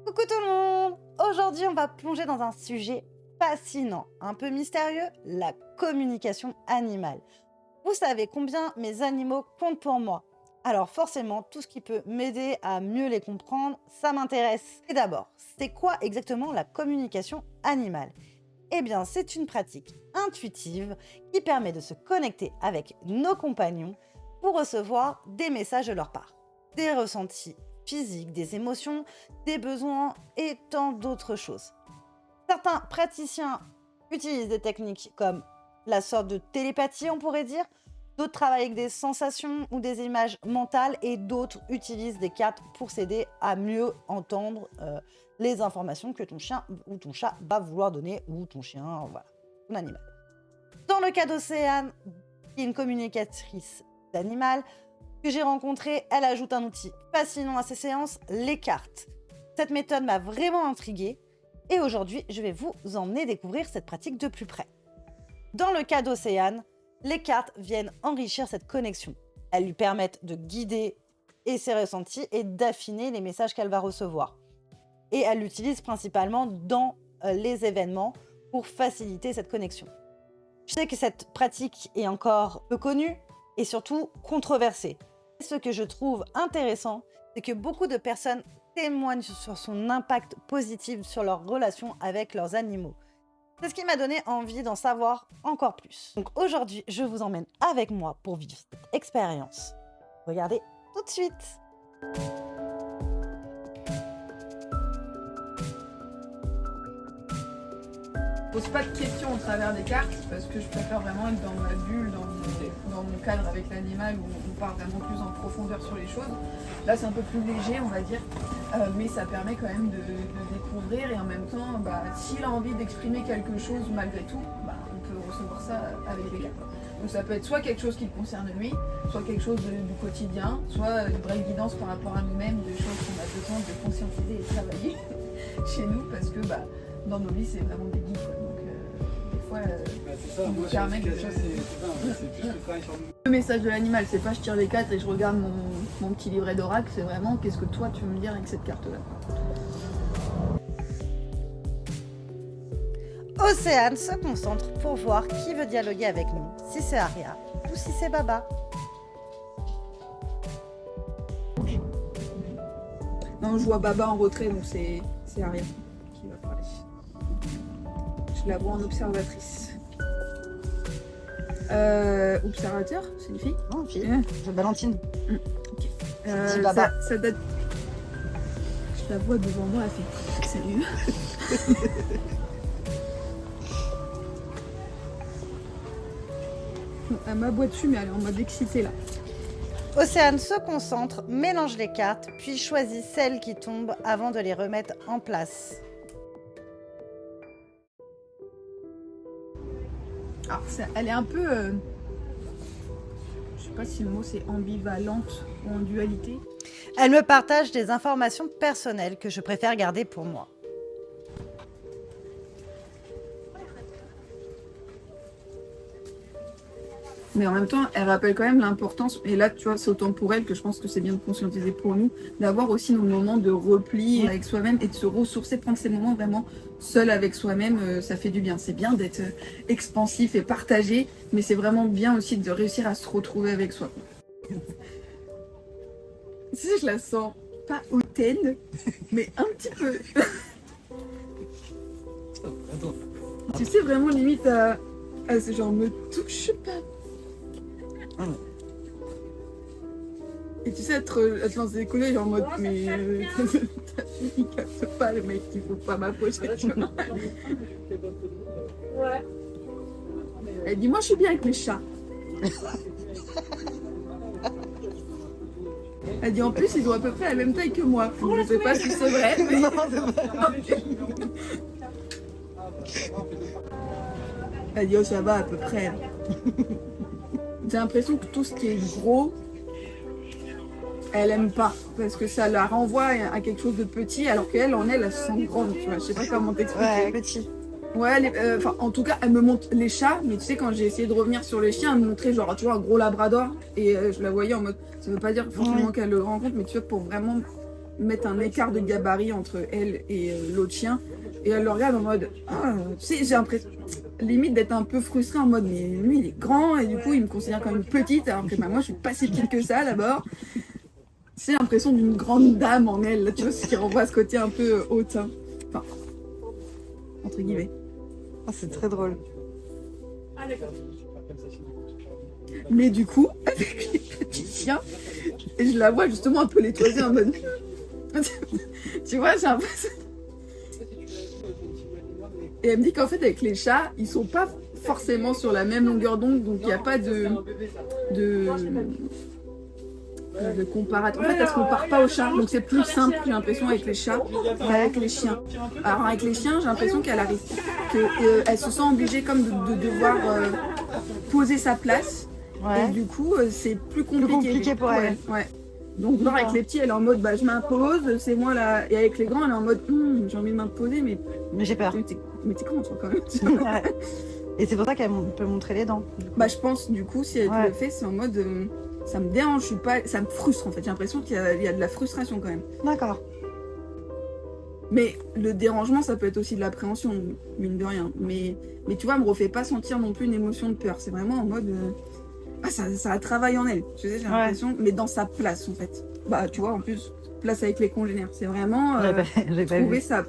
Coucou tout le monde! Aujourd'hui, on va plonger dans un sujet fascinant, un peu mystérieux, la communication animale. Vous savez combien mes animaux comptent pour moi. Alors forcément, tout ce qui peut m'aider à mieux les comprendre, ça m'intéresse. Et d'abord, c'est quoi exactement la communication animale? Eh bien, c'est une pratique intuitive qui permet de se connecter avec nos compagnons pour recevoir des messages de leur part, des ressentis physiques, des émotions, des besoins et tant d'autres choses. Certains praticiens utilisent des techniques comme la sorte de télépathie, on pourrait dire. D'autres travaillent avec des sensations ou des images mentales et d'autres utilisent des cartes pour s'aider à mieux entendre les informations que ton chien ou ton chat va vouloir donner ou ton chien, voilà, ton animal. Dans le cas d'Océane, qui est une communicatrice d'animal, que j'ai rencontrée, elle ajoute un outil fascinant à ses séances, les cartes. Cette méthode m'a vraiment intriguée et aujourd'hui, je vais vous emmener découvrir cette pratique de plus près. Dans le cas d'Océane, les cartes viennent enrichir cette connexion. Elles lui permettent de guider ses ressentis et d'affiner les messages qu'elle va recevoir. Et elle l'utilise principalement dans les événements pour faciliter cette connexion. Je sais que cette pratique est encore peu connue et surtout controversée. Ce que je trouve intéressant, c'est que beaucoup de personnes témoignent sur son impact positif sur leur relation avec leurs animaux. C'est ce qui m'a donné envie d'en savoir encore plus. Donc aujourd'hui, je vous emmène avec moi pour vivre cette expérience. Regardez tout de suite. Je pose pas de questions au travers des cartes parce que je préfère vraiment être dans ma bulle, dans mon cadre avec l'animal où on part vraiment plus en profondeur sur les choses. Là c'est un peu plus léger on va dire, mais ça permet quand même de découvrir et en même temps s'il a envie d'exprimer quelque chose malgré tout, on peut recevoir ça avec les cartes. Donc ça peut être soit quelque chose qui le concerne lui, soit quelque chose du quotidien, soit une vraie guidance par rapport à nous-mêmes, des choses qu'on a besoin de conscientiser et travailler chez nous parce que dans nos vies, c'est vraiment des guides. Donc, des fois, c'est ça, moi, permet de... c'est plus le travail sur nous. Le message de l'animal, c'est pas je tire les cartes et je regarde mon petit livret d'oracle, c'est vraiment qu'est-ce que toi tu veux me dire avec cette carte-là. Océane se concentre pour voir qui veut dialoguer avec nous, si c'est Aria ou si c'est Baba. Non, je vois Baba en retrait, donc c'est Aria qui va parler. Je la vois en observatrice. Observateur, c'est une fille? Non, fille. C'est Valentine. Okay. Dis Baba. Ça date... Je la vois devant moi, elle fait salut. Elle m'aboie dessus, mais elle est en mode excitée là. Océane se concentre, mélange les cartes, puis choisit celles qui tombent avant de les remettre en place. Alors, elle est un peu... je sais pas si le mot c'est ambivalente ou en dualité. Elle me partage des informations personnelles que je préfère garder pour moi. Mais en même temps, elle rappelle quand même l'importance, et là tu vois, c'est autant pour elle que je pense que c'est bien de conscientiser pour nous, d'avoir aussi nos moments de repli avec soi-même et de se ressourcer, prendre ces moments vraiment seul avec soi-même, ça fait du bien. C'est bien d'être expansif et partagé, mais c'est vraiment bien aussi de réussir à se retrouver avec soi. Tu sais, je la sens pas hautaine, mais un petit peu. Tu sais, vraiment limite à ce genre, me touche pas. Et tu sais, elle te lance des coups d'œil en mode mais ta fille il capte pas le mec, il faut pas m'approcher. Ouais. Elle dit moi je suis bien avec mes chats. Elle dit en plus ils ont à peu près la même taille que moi. Je sais pas si c'est vrai, mais... Elle dit oh ça va à peu près. J'ai l'impression que tout ce qui est gros, elle aime pas. Parce que ça la renvoie à quelque chose de petit, alors qu'elle, elle se sent grande, tu vois. Je sais pas comment t'expliquer. Ouais, petit. Ouais, en tout cas, elle me montre les chats, mais tu sais, quand j'ai essayé de revenir sur les chiens, elle me montrait genre, tu vois, un gros labrador, et je la voyais en mode, ça veut pas dire forcément qu'elle le rencontre, mais tu vois, pour vraiment mettent un écart de gabarit entre elle et l'autre chien. Et elle le regarde en mode, ah, tu sais, j'ai l'impression limite d'être un peu frustrée en mode, mais lui il est grand et du coup il me considère comme une petite, alors que bah, moi je suis pas si petite que ça d'abord. C'est l'impression d'une grande dame en elle, là, tu vois, ce qui renvoie à ce côté un peu hautain. Enfin, entre guillemets. Ah, c'est très drôle. Ah d'accord. Mais du coup, avec les petits chiens, je la vois justement un peu les toiser en mode. Tu vois, j'ai l'impression. Et elle me dit qu'en fait, avec les chats, ils sont pas forcément sur la même longueur d'onde, donc il n'y a pas de comparatif. En fait, elles se comparent pas aux chats, donc c'est plus simple, j'ai l'impression, avec les chats qu'avec les chiens. Alors, avec les chiens, j'ai l'impression qu'elle arrive, qu'elle se sent obligée comme de devoir poser sa place. Ouais. Et du coup, c'est plus compliqué. Plus compliqué pour elle. Ouais. Donc, genre, avec les petits, elle est en mode, bah, je m'impose, c'est moi là. Et avec les grands, elle est en mode, j'ai envie de m'imposer, mais j'ai peur. Mais t'es grand, toi, quand même. Ouais. Et c'est pour ça qu'elle peut montrer les dents. Bah, je pense, du coup, si elle le fait, c'est en mode, ça me dérange, je suis pas, ça me frustre en fait. J'ai l'impression qu'il y a de la frustration quand même. D'accord. Mais le dérangement, ça peut être aussi de l'appréhension, mine de rien. Mais tu vois, elle me refait pas sentir non plus une émotion de peur. C'est vraiment en mode, ça travaille en elle. Tu sais, j'ai l'impression, mais dans sa place en fait. Bah, tu vois, en plus, place avec les congénères. C'est vraiment trouver sa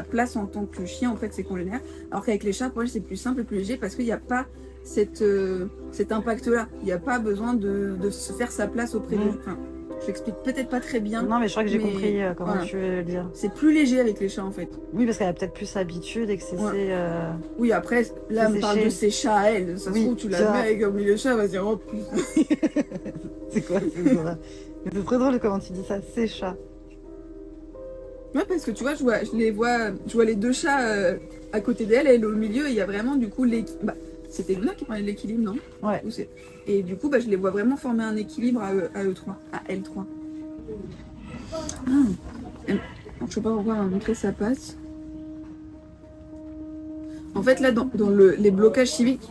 place en tant que chien, en fait, c'est congénères. Alors qu'avec les chats, pour elle, c'est plus simple et plus léger parce qu'il n'y a pas cet impact-là. Il n'y a pas besoin de se faire sa place auprès d'eux. Enfin, je l'explique peut-être pas très bien. Non, mais je crois que j'ai compris comment tu veux le dire. C'est plus léger avec les chats, en fait. Oui, parce qu'elle a peut-être plus l'habitude et que c'est... Oui, après, là, on parle de ses chats à elle. Ça se trouve, tu la mets avec un milieu de chat, elle va se dire, oh putain. C'est quoi ça? C'est très drôle comment tu dis ça, ces chats. Ouais, parce que tu vois, je vois les deux chats à côté d'elle, elle est au milieu, et il y a vraiment, du coup, l'équilibre. Bah, c'était Luna qui parlait de l'équilibre, non? Ouais. Et du coup, bah, je les vois vraiment former un équilibre à eux trois, à L3. Je sais pas pourquoi elle m'a montré sa passe. En fait, là, dans les blocages civiques,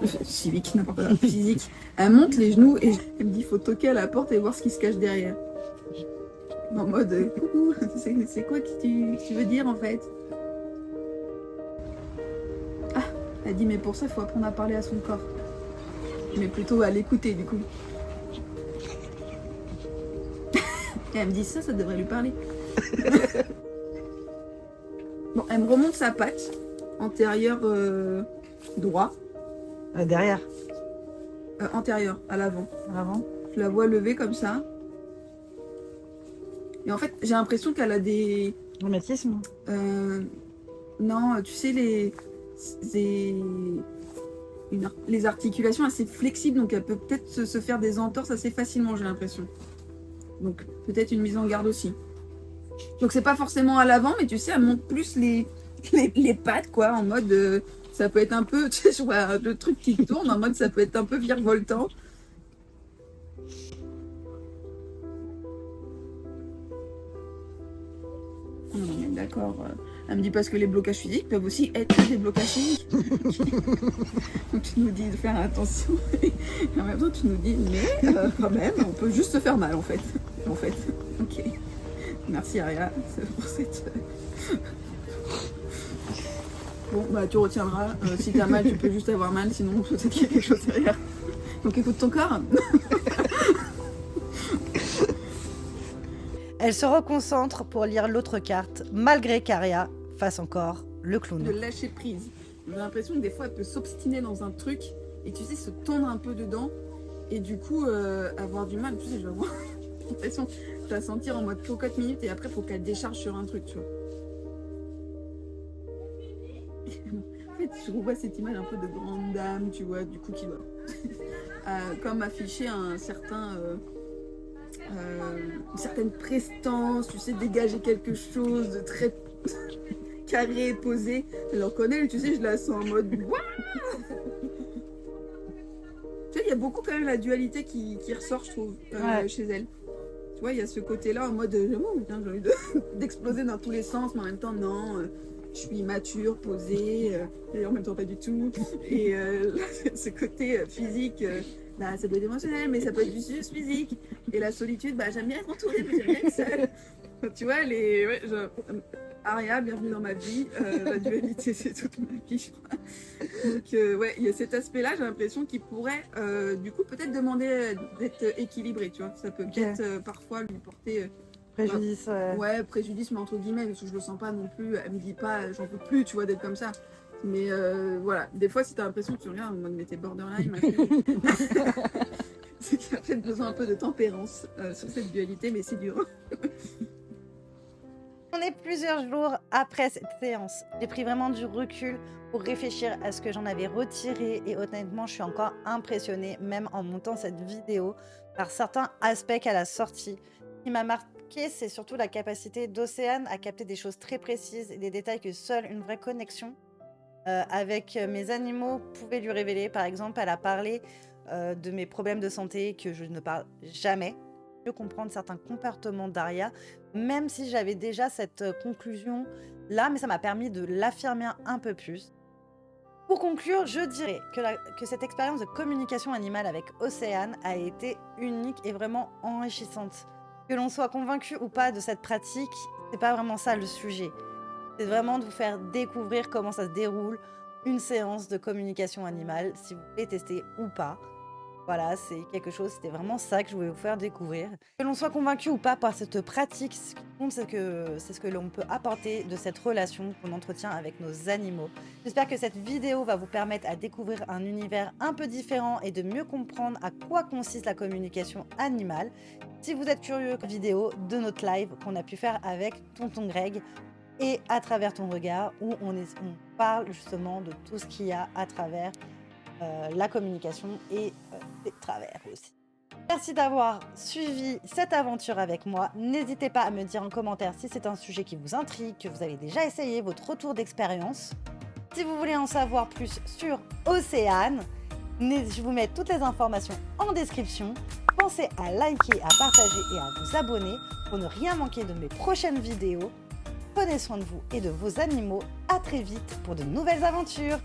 n'importe quoi, physiques, elle monte les genoux et elle me dit, faut toquer à la porte et voir ce qui se cache derrière. En mode, coucou, c'est quoi que tu veux dire en fait? Ah, elle dit, mais pour ça, il faut apprendre à parler à son corps. Mais plutôt à l'écouter, du coup. Et elle me dit, ça devrait lui parler. Bon, elle me remonte sa patte antérieure droit. Derrière. Antérieure, à l'avant. À l'avant. Je la vois lever comme ça. Et en fait, j'ai l'impression qu'elle a des... Rhumatisme. Non, tu sais, les articulations assez flexibles, donc elle peut peut-être se faire des entorses assez facilement, j'ai l'impression. Donc peut-être une mise en garde aussi. Donc c'est pas forcément à l'avant, mais tu sais, elle monte plus les pattes, quoi, en mode... ça peut être un peu... Tu sais, je vois le truc qui tourne, en mode ça peut être un peu virevoltant. D'accord. Elle me dit parce que les blocages physiques peuvent aussi être des blocages chimiques. Donc tu nous dis de faire attention. Et en même temps, tu nous dis, mais quand même, on peut juste se faire mal en fait. Ok. Merci Aria pour cette... Bon, bah tu retiendras. Si t'as mal, tu peux juste avoir mal, sinon peut-être qu'il y a quelque chose derrière. Donc écoute ton corps. Elle se reconcentre pour lire l'autre carte, malgré qu'Aria fasse encore le clown. De lâcher prise. J'ai l'impression que des fois, elle peut s'obstiner dans un truc et tu sais, se tendre un peu dedans et du coup, avoir du mal. Tu sais, je vois l'impression de la sentir en mode cocotte minute et après, il faut qu'elle décharge sur un truc, tu vois. En fait, je revois cette image un peu de grande dame, tu vois, du coup, qui doit comme afficher un certain... une certaine prestance, tu sais, dégager quelque chose de très carré, posé. Alors qu'on elle, tu sais, je la sens en mode... Tu sais, il y a beaucoup quand même la dualité qui ressort, je trouve, chez elle. Tu vois, il y a ce côté-là en mode, j'ai envie d'exploser dans tous les sens, mais en même temps, non, je suis mature, posée, et en même temps pas du tout. Et ce côté physique... bah, ça peut être émotionnel, mais ça peut être juste physique. Et la solitude, bah, j'aime bien être entourée, mais j'aime bien être seule. Tu vois, Aria, bienvenue dans ma vie. La dualité, c'est toute ma vie, je crois. Donc, ouais, il y a cet aspect-là, j'ai l'impression qu'il pourrait, du coup, peut-être demander d'être équilibré, tu vois. Ça peut peut-être parfois lui porter. Préjudice. Ouais, préjudice, mais entre guillemets, parce que je le sens pas non plus. Elle me dit pas, j'en peux plus, tu vois, d'être comme ça. Mais voilà, des fois, si t'as l'impression que tu regardes en mode, mais t'es borderline, ma fille. C'est qu'il y a peut-être besoin un peu de tempérance sur cette dualité, mais c'est dur. On est plusieurs jours après cette séance. J'ai pris vraiment du recul pour réfléchir à ce que j'en avais retiré et honnêtement, je suis encore impressionnée, même en montant cette vidéo, par certains aspects qu'elle a sortis. Ce qui m'a marqué, c'est surtout la capacité d'Océane à capter des choses très précises et des détails que seule une vraie connexion avec mes animaux pouvait lui révéler. Par exemple, elle a parlé de mes problèmes de santé que je ne parle jamais. Mieux comprendre certains comportements d'Aria, même si j'avais déjà cette conclusion là, mais ça m'a permis de l'affirmer un peu plus. Pour conclure, je dirais que cette expérience de communication animale avec Océane a été unique et vraiment enrichissante. Que l'on soit convaincu ou pas de cette pratique, c'est pas vraiment ça le sujet. C'est vraiment de vous faire découvrir comment ça se déroule une séance de communication animale, si vous voulez tester ou pas. Voilà, c'est quelque chose, c'était vraiment ça que je voulais vous faire découvrir. Que l'on soit convaincu ou pas par cette pratique, ce qui compte, c'est ce que l'on peut apporter de cette relation qu'on entretient avec nos animaux. J'espère que cette vidéo va vous permettre à découvrir un univers un peu différent et de mieux comprendre à quoi consiste la communication animale. Si vous êtes curieux, vidéo de notre live qu'on a pu faire avec Tonton Greg et à travers ton regard, où on parle justement de tout ce qu'il y a à travers la communication et des travers aussi. Merci d'avoir suivi cette aventure avec moi. N'hésitez pas à me dire en commentaire si c'est un sujet qui vous intrigue, que vous avez déjà essayé, votre retour d'expérience. Si vous voulez en savoir plus sur Océane, je vous mets toutes les informations en description. Pensez à liker, à partager et à vous abonner pour ne rien manquer de mes prochaines vidéos. Prenez soin de vous et de vos animaux. À très vite pour de nouvelles aventures.